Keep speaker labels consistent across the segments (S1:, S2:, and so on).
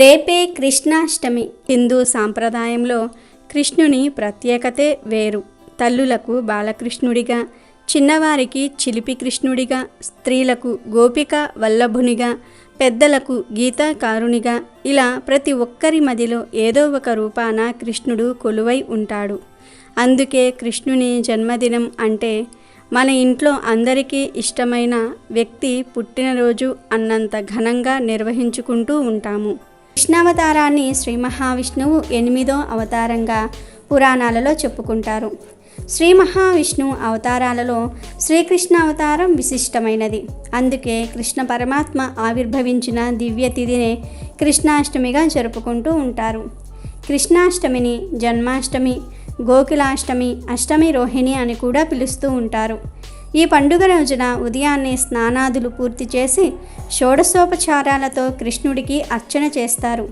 S1: రేపే కృష్ణాష్టమి. హిందూ సాంప్రదాయంలో కృష్ణుని ప్రత్యేకతే వేరు. తల్లులకు బాలకృష్ణుడిగా, చిన్నవారికి చిలిపి కృష్ణుడిగా, స్త్రీలకు గోపిక వల్లభునిగా, పెద్దలకు గీతాకారునిగా, ఇలా ప్రతి ఒక్కరి మదిలో ఏదో ఒక రూపాన కృష్ణుడు కొలువై ఉంటాడు. అందుకే కృష్ణుని జన్మదినం అంటే మన ఇంట్లో అందరికీ ఇష్టమైన వ్యక్తి పుట్టినరోజు అన్నంత ఘనంగా నిర్వహించుకుంటూ ఉంటాము. కృష్ణావతారాన్ని శ్రీ మహావిష్ణువు 8వ అవతారంగా పురాణాలలో చెప్పుకుంటారు. శ్రీ మహావిష్ణువు అవతారాలలో శ్రీకృష్ణ అవతారం విశిష్టమైనది. అందుకే కృష్ణ పరమాత్మ ఆవిర్భవించిన దివ్య తిథినే కృష్ణాష్టమిగా జరుపుకుంటూ ఉంటారు. కృష్ణాష్టమిని జన్మాష్టమి, గోకులాష్టమి, అష్టమి రోహిణి అని కూడా పిలుస్తూ ఉంటారు. ఈ పండుగ రోజున ఉదయాన్నే స్నానాదులు పూర్తి చేసి షోడశోపచారాలతో కృష్ణుడికి అర్చన చేస్తారు.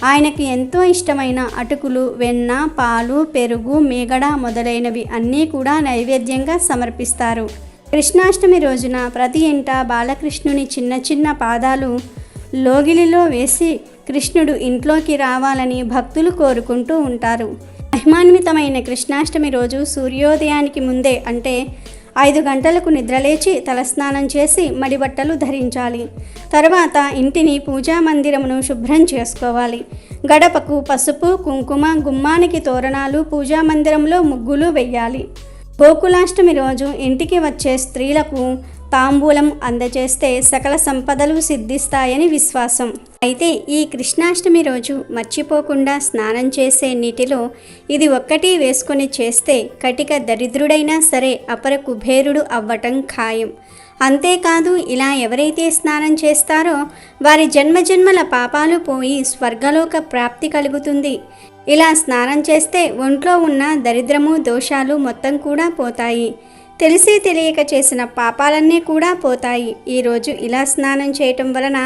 S1: ఆయనకి ఎంతో ఇష్టమైన అటుకులు, వెన్న, పాలు, పెరుగు, మీగడ మొదలైనవి అన్నీ కూడా నైవేద్యంగా సమర్పిస్తారు. కృష్ణాష్టమి రోజున ప్రతి ఇంట బాలకృష్ణుని చిన్న చిన్న పాదాలు లోగిలిలో వేసి కృష్ణుడు ఇంట్లోకి రావాలని భక్తులు కోరుకుంటూ ఉంటారు. మహిమాన్వితమైన కృష్ణాష్టమి రోజు సూర్యోదయానికి ముందే అంటే 5 గంటలకు నిద్రలేచి తలస్నానం చేసి మడిబట్టలు ధరించాలి. తర్వాత ఇంటిని పూజా మందిరమును శుభ్రం చేసుకోవాలి. గడపకు పసుపు, కుంకుమ, గుమ్మానికి తోరణాలు, పూజా మందిరంలో ముగ్గులు వెయ్యాలి. గోకులాష్టమి రోజు ఇంటికి వచ్చే స్త్రీలకు తాంబూలం అందజేస్తే సకల సంపదలు సిద్ధిస్తాయని విశ్వాసం. అయితే ఈ కృష్ణాష్టమి రోజు మర్చిపోకుండా స్నానం చేసే నీటిలో ఇది ఒక్కటి వేసుకొని చేస్తే కటిక దరిద్రుడైనా సరే అపర కుబేరుడు అవ్వటం ఖాయం. అంతేకాదు, ఇలా ఎవరైతే స్నానం చేస్తారో వారి జన్మజన్మల పాపాలు పోయి స్వర్గలోక ప్రాప్తి కలుగుతుంది. ఇలా స్నానం చేస్తే ఒంట్లో ఉన్న దరిద్రము, దోషాలు మొత్తం కూడా పోతాయి. తెలిసి తెలియక చేసిన పాపాలన్నీ కూడా పోతాయి. ఈరోజు ఇలా స్నానం చేయటం వలన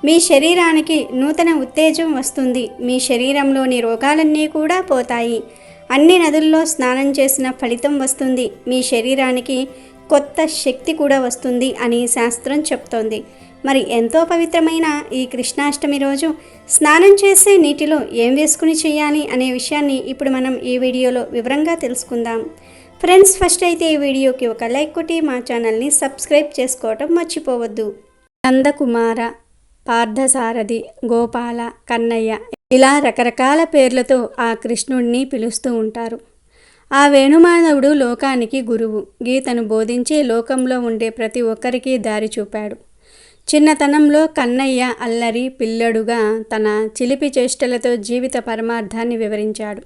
S1: మీ శరీరానికి నూతన ఉత్తేజం వస్తుంది. మీ శరీరంలోని రోగాలన్నీ కూడా పోతాయి. అన్ని నదుల్లో స్నానం చేసిన ఫలితం వస్తుంది. మీ శరీరానికి కొత్త శక్తి కూడా వస్తుంది అని శాస్త్రం చెప్తోంది. మరి ఎంతో పవిత్రమైన ఈ కృష్ణాష్టమి రోజు స్నానం చేసే నీటిలో ఏం వేసుకుని చేయాలి అనే విషయాన్ని ఇప్పుడు మనం ఈ వీడియోలో వివరంగా తెలుసుకుందాం. ఫ్రెండ్స్, ఫస్ట్ అయితే ఈ వీడియోకి ఒక లైక్ కొట్టి మా ఛానల్ని సబ్స్క్రైబ్ చేసుకోవటం మర్చిపోవద్దు. నందకుమార, పార్థసారథి, గోపాల, కన్నయ్య ఇలా రకరకాల పేర్లతో ఆ కృష్ణుడిని పిలుస్తూ ఉంటారు. ఆ వేణుమాధవుడు లోకానికి గురువు. గీతను బోధించి లోకంలో ఉండే ప్రతి ఒక్కరికి దారి చూపాడు. చిన్నతనంలో కన్నయ్య అల్లరి పిల్లడుగా తన చిలిపి చేష్టలతో జీవిత పరమార్థాన్ని వివరించాడు.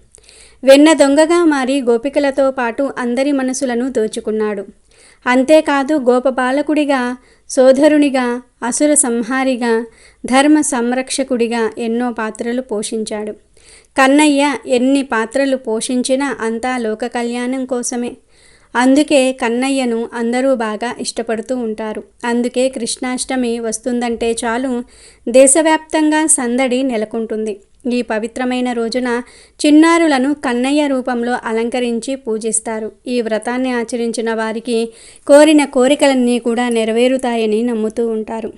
S1: వెన్న దొంగగా మారి గోపికలతో పాటు అందరి మనసులను దోచుకున్నాడు. అంతేకాదు, గోపబాలకుడిగా, సోదరునిగా, అసుర సంహారిగా, ధర్మ సంరక్షకుడిగా ఎన్నో పాత్రలు పోషించాడు. కన్నయ్య ఎన్ని పాత్రలు పోషించినా అంతా లోక కళ్యాణం కోసమే. అందుకే కన్నయ్యను అందరూ బాగా ఇష్టపడుతూ ఉంటారు. అందుకే కృష్ణాష్టమి వస్తుందంటే చాలు దేశవ్యాప్తంగా సందడి నెలకొంటుంది. ఈ పవిత్రమైన రోజున చిన్నారులను కన్నయ్య రూపంలో అలంకరించి పూజిస్తారు. ఈ వ్రతాన్ని ఆచరించిన వారికి కోరిన కోరికలన్నీ కూడా నెరవేరుతాయని నమ్ముతూ ఉంటారు.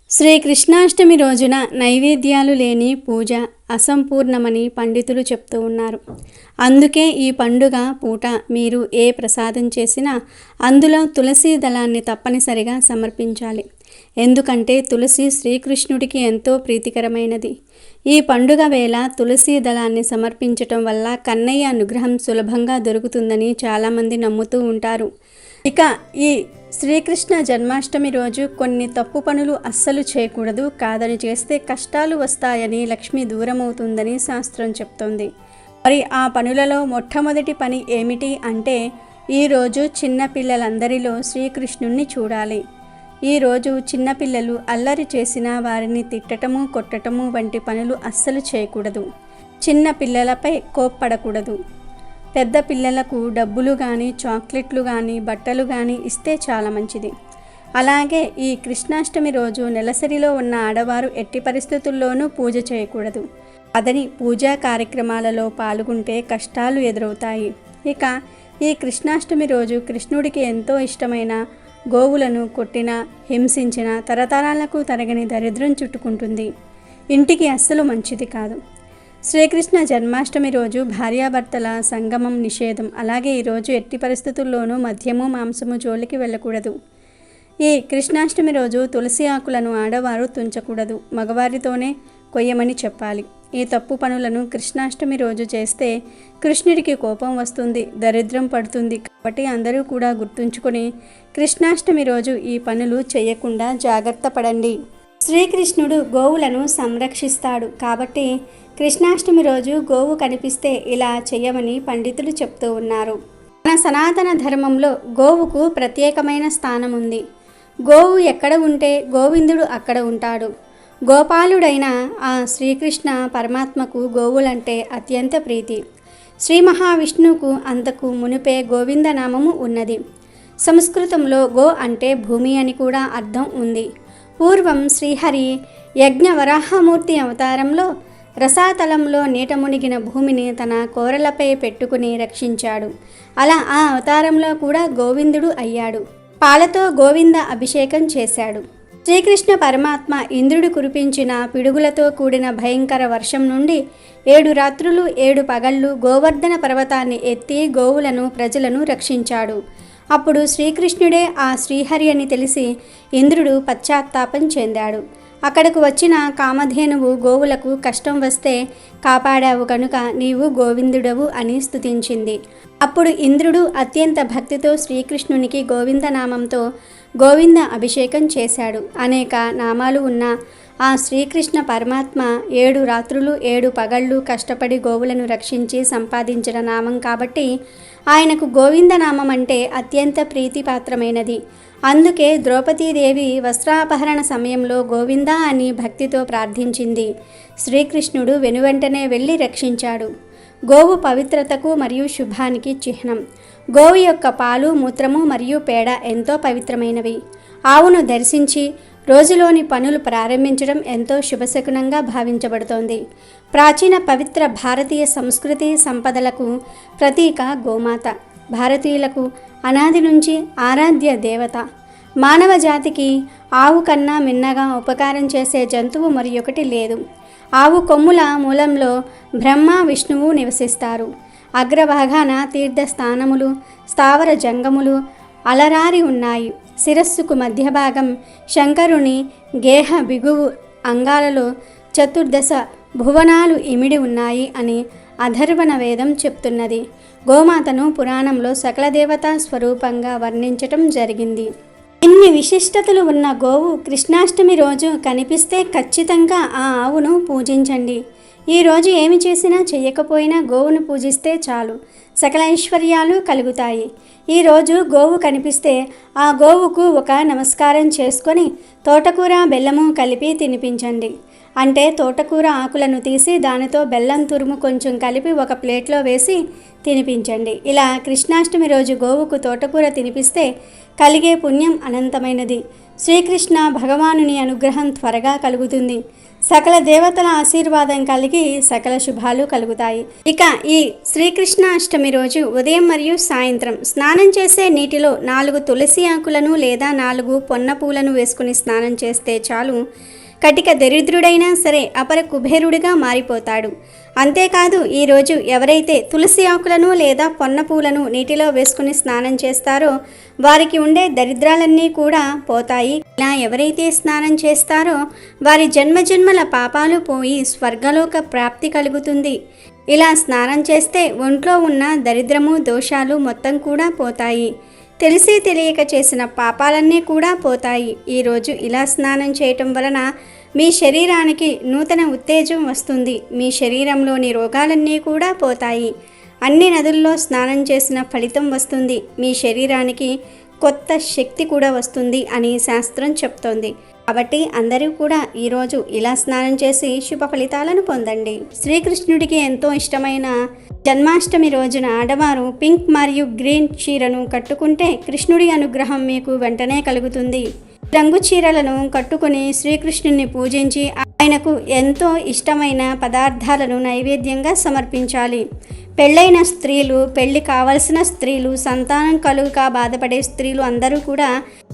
S1: శ్రీకృష్ణాష్టమి రోజున నైవేద్యాలు లేని పూజ అసంపూర్ణమని పండితులు చెప్తూ ఉన్నారు. అందుకే ఈ పండుగ పూట మీరు ఏ ప్రసాదం చేసినా అందులో తులసి దళాన్ని తప్పనిసరిగా సమర్పించాలి. ఎందుకంటే తులసి శ్రీకృష్ణుడికి ఎంతో ప్రీతికరమైనది. ఈ పండుగ వేళ తులసి దళాన్ని సమర్పించటం వల్ల కన్నయ్య అనుగ్రహం సులభంగా దొరుకుతుందని చాలామంది నమ్ముతూ ఉంటారు. ఇక ఈ శ్రీకృష్ణ జన్మాష్టమి రోజు కొన్ని తప్పు పనులు అస్సలు చేయకూడదు. కాదని చేస్తే కష్టాలు వస్తాయని, లక్ష్మి దూరమవుతుందని శాస్త్రం చెప్తోంది. మరి ఆ పనులలో మొట్టమొదటి పని ఏమిటి అంటే ఈరోజు చిన్నపిల్లలందరిలో శ్రీకృష్ణుణ్ణి చూడాలి. ఈరోజు చిన్నపిల్లలు అల్లరి చేసినా వారిని తిట్టటము, కొట్టటము వంటి పనులు అస్సలు చేయకూడదు. చిన్న పిల్లలపై కోప్పడకూడదు. పెద్ద పిల్లలకు డబ్బులు కానీ, చాక్లెట్లు కానీ, బట్టలు కానీ ఇస్తే చాలా మంచిది. అలాగే ఈ కృష్ణాష్టమి రోజు నెలసరిలో ఉన్న ఆడవారు ఎట్టి పరిస్థితుల్లోనూ పూజ చేయకూడదు. అదని పూజా కార్యక్రమాలలో పాల్గొంటే కష్టాలు ఎదురవుతాయి. ఇక ఈ కృష్ణాష్టమి రోజు కృష్ణుడికి ఎంతో ఇష్టమైన గోవులను కొట్టిన, హింసించిన తరతరాలకు తరగని దరిద్రం చుట్టుకుంటుంది. ఇంటికి అస్సలు మంచిది కాదు. శ్రీకృష్ణ జన్మాష్టమి రోజు భార్యాభర్తల సంగమం నిషేధం. అలాగే ఈరోజు ఎట్టి పరిస్థితుల్లోనూ మద్యము, మాంసము జోలికి వెళ్ళకూడదు. ఈ కృష్ణాష్టమి రోజు తులసి ఆకులను ఆడవారు తుంచకూడదు, మగవారితోనే కొయ్యమని చెప్పాలి. ఈ తప్పు పనులను కృష్ణాష్టమి రోజు చేస్తే కృష్ణుడికి కోపం వస్తుంది, దరిద్రం పడుతుంది. కాబట్టి అందరూ కూడా గుర్తుంచుకొని కృష్ణాష్టమి రోజు ఈ పనులు చేయకుండా జాగ్రత్త పడండి. శ్రీకృష్ణుడు గోవులను సంరక్షిస్తాడు కాబట్టి కృష్ణాష్టమి రోజు గోవు కనిపిస్తే ఇలా చేయమని పండితులు చెప్తూ ఉన్నారు. మన సనాతన ధర్మంలో గోవుకు ప్రత్యేకమైన స్థానం ఉంది. గోవు ఎక్కడ ఉంటే గోవిందుడు అక్కడ ఉంటాడు. గోపాలుడైన ఆ శ్రీకృష్ణ పరమాత్మకు గోవులంటే అత్యంత ప్రీతి. శ్రీ మహావిష్ణువుకు అంతకు మునిపే గోవిందనామము ఉన్నది. సంస్కృతంలో గో అంటే భూమి అని కూడా అర్థం ఉంది. పూర్వం శ్రీహరి యజ్ఞవరాహమూర్తి అవతారంలో రసాతలంలో నీట మునిగిన భూమిని తన కోరలపై పెట్టుకుని రక్షించాడు. అలా ఆ అవతారంలో కూడా గోవిందుడు అయ్యాడు. పాలతో గోవింద అభిషేకం చేశాడు. శ్రీకృష్ణ పరమాత్మ ఇంద్రుడు కురిపించిన పిడుగులతో కూడిన భయంకర వర్షం నుండి 7 రాత్రులు 7 పగళ్ళు గోవర్ధన పర్వతాన్ని ఎత్తి గోవులను, ప్రజలను రక్షించాడు. అప్పుడు శ్రీకృష్ణుడే ఆ శ్రీహరి అని తెలిసి ఇంద్రుడు పశ్చాత్తాపం చెందాడు. అక్కడకు వచ్చిన కామధేనువు గోవులకు కష్టం వస్తే కాపాడావు కనుక నీవు గోవిందుడవు అని స్తుతించింది. అప్పుడు ఇంద్రుడు అత్యంత భక్తితో శ్రీకృష్ణునికి గోవిందనామంతో గోవింద అభిషేకం చేశాడు. అనేక నామాలు ఉన్న ఆ శ్రీకృష్ణ పరమాత్మ 7 రాత్రులు 7 పగళ్ళు కష్టపడి గోవులను రక్షించి సంపాదించిన నామం కాబట్టి ఆయనకు గోవిందనామం అంటే అత్యంత ప్రీతిపాత్రమైనది. అందుకే ద్రౌపదీదేవి వస్త్రాపహరణ సమయంలో గోవింద అని భక్తితో ప్రార్థించింది. శ్రీకృష్ణుడు వెనువెంటనే వెళ్ళి రక్షించాడు. గోవు పవిత్రతకు మరియు శుభానికి చిహ్నం. గోవు యొక్క పాలు, మూత్రము మరియు పేడ ఎంతో పవిత్రమైనవి. ఆవును దర్శించి రోజులోని పనులు ప్రారంభించడం ఎంతో శుభశకునంగా భావించబడుతోంది. ప్రాచీన పవిత్ర భారతీయ సంస్కృతి సంపదలకు ప్రతీక గోమాత. భారతీయులకు అనాది నుంచి ఆరాధ్య దేవత. మానవ జాతికి ఆవు కన్నా మిన్నగా ఉపకారం చేసే జంతువు మరి ఒకటి లేదు. ఆవు కొమ్ముల మూలంలో బ్రహ్మ, విష్ణువు నివసిస్తారు. అగ్రభాగాన తీర్థస్థానములు, స్థావర జంగములు అలరారి ఉన్నాయి. శిరస్సుకు మధ్య భాగం శంకరుని గేహ బిగువు అంగాలలో చతుర్దశ భువనాలు ఇమిడి ఉన్నాయి అని అథర్వణ వేదం చెప్తున్నది. గోమాతను పురాణంలో సకల దేవతా స్వరూపంగా వర్ణించటం జరిగింది. ఇన్ని విశిష్టతలు ఉన్న గోవు కృష్ణాష్టమి రోజు కనిపిస్తే ఖచ్చితంగా ఆ ఆవును పూజించండి. ఈరోజు ఏమి చేసినా చేయకపోయినా గోవును పూజిస్తే చాలు, సకల ఐశ్వర్యాలు కలుగుతాయి. ఈరోజు గోవు కనిపిస్తే ఆ గోవుకు ఒక నమస్కారం చేసుకొని తోటకూర, బెల్లము కలిపి తినిపించండి. అంటే తోటకూర ఆకులను తీసి దానితో బెల్లం తురుము కొంచెం కలిపి ఒక ప్లేట్లో వేసి తినిపించండి. ఇలా కృష్ణాష్టమి రోజు గోవుకు తోటకూర తినిపిస్తే కలిగే పుణ్యం అనంతమైనది. శ్రీకృష్ణ భగవానుని అనుగ్రహం త్వరగా కలుగుతుంది. సకల దేవతల ఆశీర్వాదం కలిగి సకల శుభాలు కలుగుతాయి. ఇక ఈ శ్రీకృష్ణ అష్టమి రోజు ఉదయం మరియు సాయంత్రం స్నానం చేసే నీటిలో 4 తులసి ఆకులను లేదా 4 పొన్న పూలను వేసుకుని స్నానం చేస్తే చాలు, కటిక దరిద్రుడైనా సరే అపర కుబేరుడిగా మారిపోతాడు. అంతేకాదు ఈరోజు ఎవరైతే తులసి ఆకులను లేదా పొన్న పూలను నీటిలో వేసుకుని స్నానం చేస్తారో వారికి ఉండే దరిద్రాలన్నీ కూడా పోతాయి. ఇలా ఎవరైతే స్నానం చేస్తారో వారి జన్మజన్మల పాపాలు పోయి స్వర్గలోక ప్రాప్తి కలుగుతుంది. ఇలా స్నానం చేస్తే ఒంట్లో ఉన్న దరిద్రము, దోషాలు మొత్తం కూడా పోతాయి. తెలిసి తెలియక చేసిన పాపాలన్నీ కూడా పోతాయి. ఈరోజు ఇలా స్నానం చేయటం వలన మీ శరీరానికి నూతన ఉత్తేజం వస్తుంది. మీ శరీరంలోని రోగాలన్నీ కూడా పోతాయి. అన్ని నదుల్లో స్నానం చేసిన ఫలితం వస్తుంది. మీ శరీరానికి కొత్త శక్తి కూడా వస్తుంది అని శాస్త్రం చెప్తోంది. కాబట్టి అందరూ కూడా ఈరోజు ఇలా స్నానం చేసి శుభ ఫలితాలను పొందండి. శ్రీకృష్ణుడికి ఎంతో ఇష్టమైన జన్మాష్టమి రోజున ఆడవారు పింక్ మరియు గ్రీన్ చీరను కట్టుకుంటే కృష్ణుడి అనుగ్రహం మీకు వెంటనే కలుగుతుంది. రంగు చీరలను కట్టుకుని శ్రీకృష్ణుని పూజించి ఆయనకు ఎంతో ఇష్టమైన పదార్థాలను నైవేద్యంగా సమర్పించాలి. పెళ్ళైన స్త్రీలు, పెళ్లి కావలసిన స్త్రీలు, సంతానం కలుగక బాధపడే స్త్రీలు అందరూ కూడా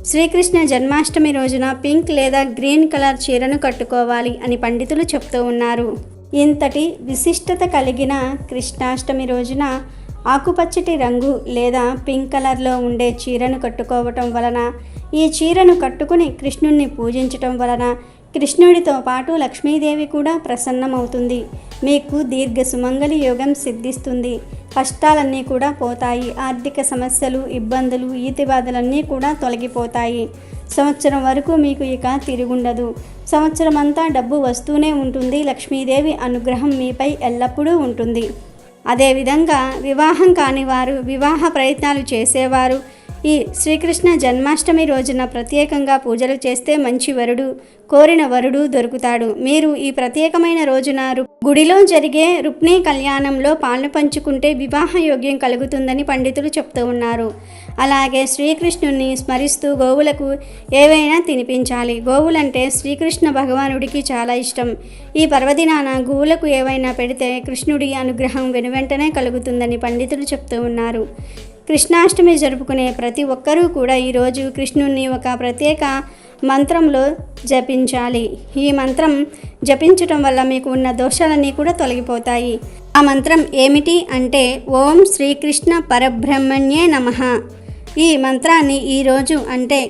S1: శ్రీకృష్ణ జన్మాష్టమి రోజున పింక్ లేదా గ్రీన్ కలర్ చీరను కట్టుకోవాలి అని పండితులు చెప్తూ ఉన్నారు. ఇంతటి విశిష్టత కలిగిన కృష్ణాష్టమి రోజున ఆకుపచ్చటి రంగు లేదా పింక్ కలర్లో ఉండే చీరను కట్టుకోవటం వలన, ఈ చీరను కట్టుకుని కృష్ణుణ్ణి పూజించటం వలన కృష్ణుడితో పాటు లక్ష్మీదేవి కూడా ప్రసన్నమవుతుంది. మీకు దీర్ఘ సుమంగళి యోగం సిద్ధిస్తుంది. కష్టాలన్నీ కూడా పోతాయి. ఆర్థిక సమస్యలు, ఇబ్బందులు, ఈతి బాధలన్నీ కూడా తొలగిపోతాయి. సంవత్సరం వరకు మీకు ఇక తిరుగుండదు. సంవత్సరం అంతా డబ్బు వస్తూనే ఉంటుంది. లక్ష్మీదేవి అనుగ్రహం మీపై ఎల్లప్పుడూ ఉంటుంది. అదేవిధంగా వివాహం కాని వారు, వివాహ ప్రయత్నాలు చేసేవారు ఈ శ్రీకృష్ణ జన్మాష్టమి రోజున ప్రత్యేకంగా పూజలు చేస్తే మంచి వరుడు, కోరిన వరుడు దొరుకుతాడు. మీరు ఈ ప్రత్యేకమైన రోజున గుడిలో జరిగే రుక్మిణీ కళ్యాణంలో పాలు పంచుకుంటే వివాహ యోగ్యం కలుగుతుందని పండితులు చెప్తూ ఉన్నారు. అలాగే శ్రీకృష్ణుని స్మరిస్తూ గోవులకు ఏవైనా తినిపించాలి. గోవులంటే శ్రీకృష్ణ భగవానుడికి చాలా ఇష్టం. ఈ పర్వదినాన గోవులకు ఏవైనా పెడితే కృష్ణుడి అనుగ్రహం వెనువెంటనే కలుగుతుందని పండితులు చెప్తూ ఉన్నారు. కృష్ణాష్టమి జరుపుకునే ప్రతి ఒక్కరూ కూడా ఈరోజు కృష్ణుణ్ణి ఒక ప్రత్యేక మంత్రంలో జపించాలి. ఈ మంత్రం జపించటం వల్ల మీకు ఉన్న దోషాలన్నీ కూడా తొలగిపోతాయి. ఆ మంత్రం ఏమిటి అంటే ఓం శ్రీకృష్ణ పరబ్రహ్మణ్యే నమః. ఈ మంత్రాన్ని ఈరోజు అంటే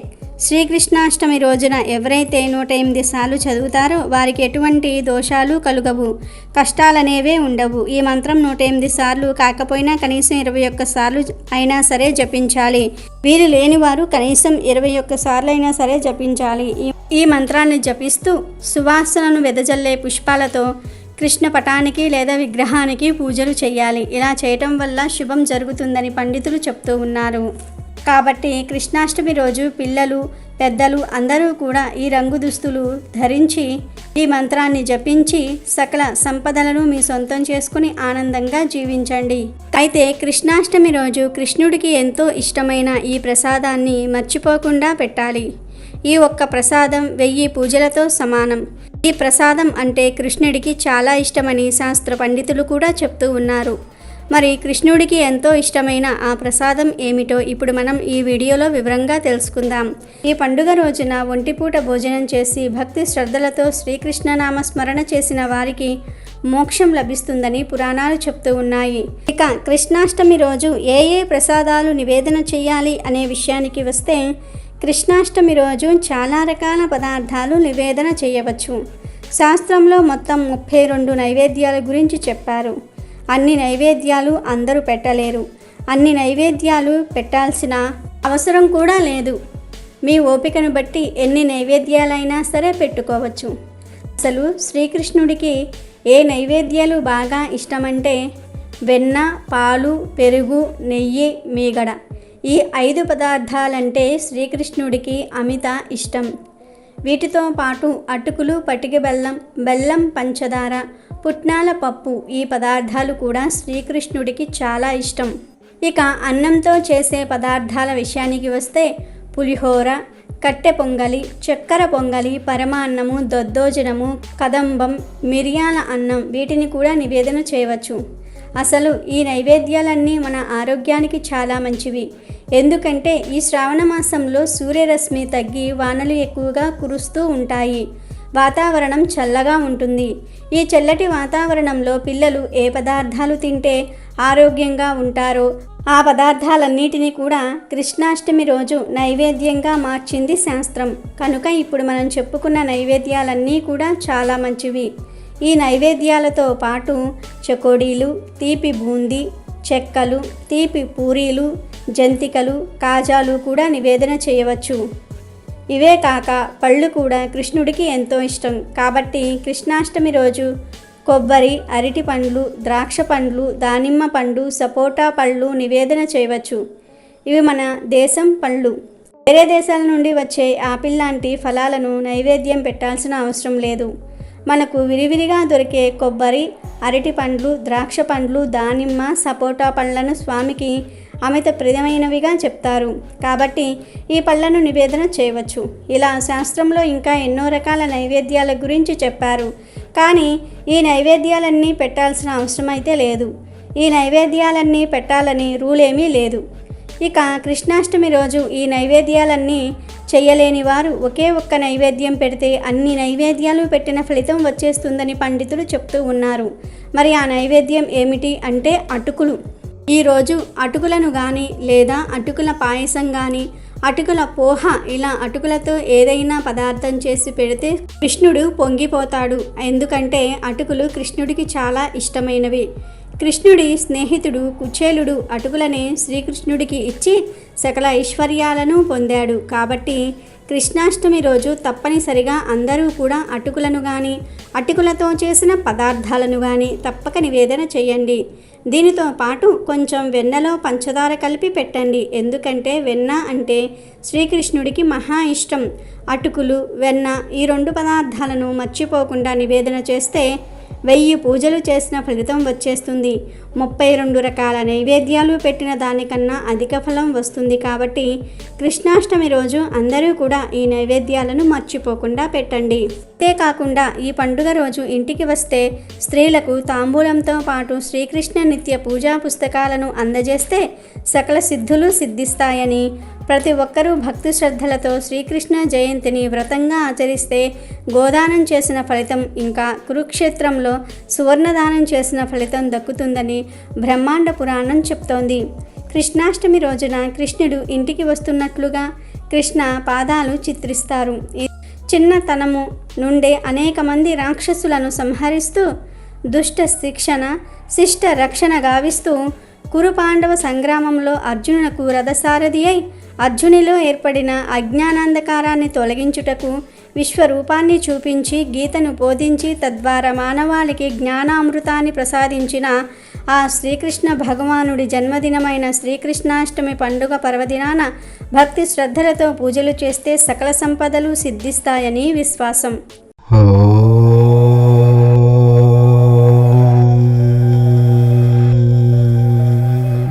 S1: శ్రీకృష్ణాష్టమి రోజున ఎవరైతే 108 సార్లు చదువుతారో వారికి ఎటువంటి దోషాలు కలుగవు, కష్టాలనేవే ఉండవు. ఈ మంత్రం 108 సార్లు కాకపోయినా కనీసం 21 సార్లు అయినా సరే జపించాలి. వీరు లేని వారు కనీసం 21 సార్లు అయినా సరే జపించాలి. ఈ మంత్రాన్ని జపిస్తూ సువాసనను వెదజల్లే పుష్పాలతో కృష్ణ పటానికి లేదా విగ్రహానికి పూజలు చేయాలి. ఇలా చేయటం వల్ల శుభం జరుగుతుందని పండితులు చెప్తూ ఉన్నారు. కాబట్టి కృష్ణాష్టమి రోజు పిల్లలు, పెద్దలు అందరూ కూడా ఈ రంగు దుస్తులు ధరించి ఈ మంత్రాన్ని జపించి సకల సంపదలను మీ సొంతం చేసుకుని ఆనందంగా జీవించండి. అయితే కృష్ణాష్టమి రోజు కృష్ణుడికి ఎంతో ఇష్టమైన ఈ ప్రసాదాన్ని మర్చిపోకుండా పెట్టాలి. ఈ ఒక్క ప్రసాదం 1000 పూజలతో సమానం. ఈ ప్రసాదం అంటే కృష్ణుడికి చాలా ఇష్టమని శాస్త్ర పండితులు కూడా చెప్తూ ఉన్నారు. మరి కృష్ణుడికి ఎంతో ఇష్టమైన ఆ ప్రసాదం ఏమిటో ఇప్పుడు మనం ఈ వీడియోలో వివరంగా తెలుసుకుందాం. ఈ పండుగ రోజున ఒంటిపూట భోజనం చేసి భక్తి శ్రద్ధలతో శ్రీకృష్ణ నామ స్మరణ చేసిన వారికి మోక్షం లభిస్తుందని పురాణాలు చెప్తూ ఉన్నాయి. ఇక కృష్ణాష్టమి రోజు ఏ ప్రసాదాలు నివేదన చేయాలి అనే విషయానికి వస్తే, కృష్ణాష్టమి రోజు చాలా రకాల పదార్థాలు నివేదన చేయవచ్చు. శాస్త్రంలో మొత్తం 32 నైవేద్యాల గురించి చెప్పారు. అన్ని నైవేద్యాలు అందరూ పెట్టలేరు. అన్ని నైవేద్యాలు పెట్టాల్సిన అవసరం కూడా లేదు. మీ ఓపికను బట్టి ఎన్ని నైవేద్యాలైనా సరే పెట్టుకోవచ్చు. అసలు శ్రీకృష్ణుడికి ఏ నైవేద్యాలు బాగా ఇష్టమంటే వెన్న, పాలు, పెరుగు, నెయ్యి, మీగడ. ఈ 5 పదార్థాలంటే శ్రీకృష్ణుడికి అమిత ఇష్టం. వీటితో పాటు అటుకులు, పటిక బెల్లం, బెల్లం, పంచదార, పుట్నాల పప్పు ఈ పదార్థాలు కూడా శ్రీకృష్ణుడికి చాలా ఇష్టం. ఇక అన్నంతో చేసే పదార్థాల విషయానికి వస్తే పులిహోర, కట్టె పొంగలి, చక్కెర పొంగలి, పరమాన్నము, దద్దోజనము, కదంబం, మిరియాల అన్నం వీటిని కూడా నివేదన చేయవచ్చు. అసలు ఈ నైవేద్యాలన్నీ మన ఆరోగ్యానికి చాలా మంచివి. ఎందుకంటే ఈ శ్రావణ మాసంలో సూర్యరశ్మి తగ్గి వానలు ఎక్కువగా కురుస్తూ ఉంటాయి. వాతావరణం చల్లగా ఉంటుంది. ఈ చల్లటి వాతావరణంలో పిల్లలు ఏ పదార్థాలు తింటే ఆరోగ్యంగా ఉంటారో ఆ పదార్థాలన్నిటినీ కూడా కృష్ణాష్టమి రోజు నైవేద్యంగా మార్చింది శాస్త్రం. కనుక ఇప్పుడు మనం చెప్పుకున్న నైవేద్యాలన్నీ కూడా చాలా మంచివి. ఈ నైవేద్యాలతో పాటు చకోడీలు, తీపి బూందీ, చెక్కలు, తీపి పూరీలు, జంతికలు, కాజాలు కూడా నివేదన చేయవచ్చు. ఇవే కాక పళ్ళు కూడా కృష్ణుడికి ఎంతో ఇష్టం. కాబట్టి కృష్ణాష్టమి రోజు కొబ్బరి, అరటి పండ్లు, ద్రాక్ష పండ్లు, దానిమ్మ పండు, సపోటా పళ్ళు నివేదన చేయవచ్చు. ఇవి మన దేశం పళ్ళు. వేరే దేశాల నుండి వచ్చే ఆపిల్ లాంటి ఫలాలను నైవేద్యం పెట్టాల్సిన అవసరం లేదు. మనకు విరివిరిగా దొరికే కొబ్బరి, అరటి పండ్లు, ద్రాక్ష పండ్లు, దానిమ్మ, సపోటా పళ్ళను స్వామికి అమిత ప్రియమైనవిగా చెప్తారు. కాబట్టి ఈ పళ్ళను నివేదన చేయవచ్చు. ఇలా శాస్త్రంలో ఇంకా ఎన్నో రకాల నైవేద్యాల గురించి చెప్పారు. కానీ ఈ నైవేద్యాలన్నీ పెట్టాల్సిన అవసరం అయితే లేదు. ఈ నైవేద్యాలన్నీ పెట్టాలని రూల్ ఏమీ లేదు. ఇక కృష్ణాష్టమి రోజు ఈ నైవేద్యాలన్నీ చెయ్యలేని వారు ఒకే ఒక్క నైవేద్యం పెడితే అన్ని నైవేద్యాలు పెట్టిన ఫలితం వచ్చేస్తుందని పండితులు చెప్తూ ఉన్నారు. మరి ఆ నైవేద్యం ఏమిటి అంటే అటుకులు. ఈరోజు అటుకులను కానీ లేదా అటుకుల పాయసం కానీ అటుకుల పోహ ఇలా అటుకులతో ఏదైనా పదార్థం చేసి పెడితే కృష్ణుడు పొంగిపోతాడు. ఎందుకంటే అటుకులు కృష్ణుడికి చాలా ఇష్టమైనవి. కృష్ణుడి స్నేహితుడు కుచేలుడు అటుకులనే శ్రీకృష్ణుడికి ఇచ్చి సకల ఐశ్వర్యాలను పొందాడు. కాబట్టి కృష్ణాష్టమి రోజు తప్పనిసరిగా అందరూ కూడా అటుకులను కానీ అటుకులతో చేసిన పదార్థాలను కానీ తప్పక నివేదన చేయండి. దీనితో పాటు కొంచెం వెన్నలో పంచదార కలిపి పెట్టండి. ఎందుకంటే వెన్న అంటే శ్రీకృష్ణుడికి మహా ఇష్టం. అటుకులు వెన్న ఈ 2 పదార్థాలను మర్చిపోకుండా నివేదన చేస్తే 1000 పూజలు చేసిన ఫలితం వచ్చేస్తుంది. 32 రకాల నైవేద్యాలు పెట్టిన దానికన్నా అధిక ఫలం వస్తుంది. కాబట్టి కృష్ణాష్టమి రోజు అందరూ కూడా ఈ నైవేద్యాలను మర్చిపోకుండా పెట్టండి. అంతేకాకుండా ఈ పండుగ రోజు ఇంటికి వస్తే స్త్రీలకు తాంబూలంతో పాటు శ్రీకృష్ణ నిత్య పూజా పుస్తకాలను అందజేస్తే సకల సిద్ధులు సిద్ధిస్తాయని, ప్రతి ఒక్కరూ భక్తి శ్రద్ధలతో శ్రీకృష్ణ జయంతిని వ్రతంగా ఆచరిస్తే గోదానం చేసిన ఫలితం, ఇంకా కురుక్షేత్రంలో సువర్ణదానం చేసిన ఫలితం దక్కుతుందని బ్రహ్మాండ పురాణం చెప్తోంది. కృష్ణాష్టమి రోజున కృష్ణుడు ఇంటికి వస్తున్నట్లుగా కృష్ణ పాదాలు చిత్రిస్తారు. చిన్నతనము నుండే అనేక మంది రాక్షసులను సంహరిస్తూ దుష్ట శిక్షణ శిష్ట రక్షణ గావిస్తూ కురు పాండవ సంగ్రామంలో అర్జునునకు రథసారథి అయి అర్జునిలో ఏర్పడిన అజ్ఞానాంధకారాన్ని తొలగించుటకు విశ్వరూపాన్ని చూపించి గీతను బోధించి తద్వారా మానవాళికి జ్ఞానామృతాన్ని ప్రసాదించిన ఆ శ్రీకృష్ణ భగవానుడి జన్మదినమైన శ్రీకృష్ణాష్టమి పండుగ పర్వదినాన భక్తి శ్రద్ధలతో పూజలు చేస్తే సకల సంపదలు సిద్ధిస్తాయని విశ్వాసం.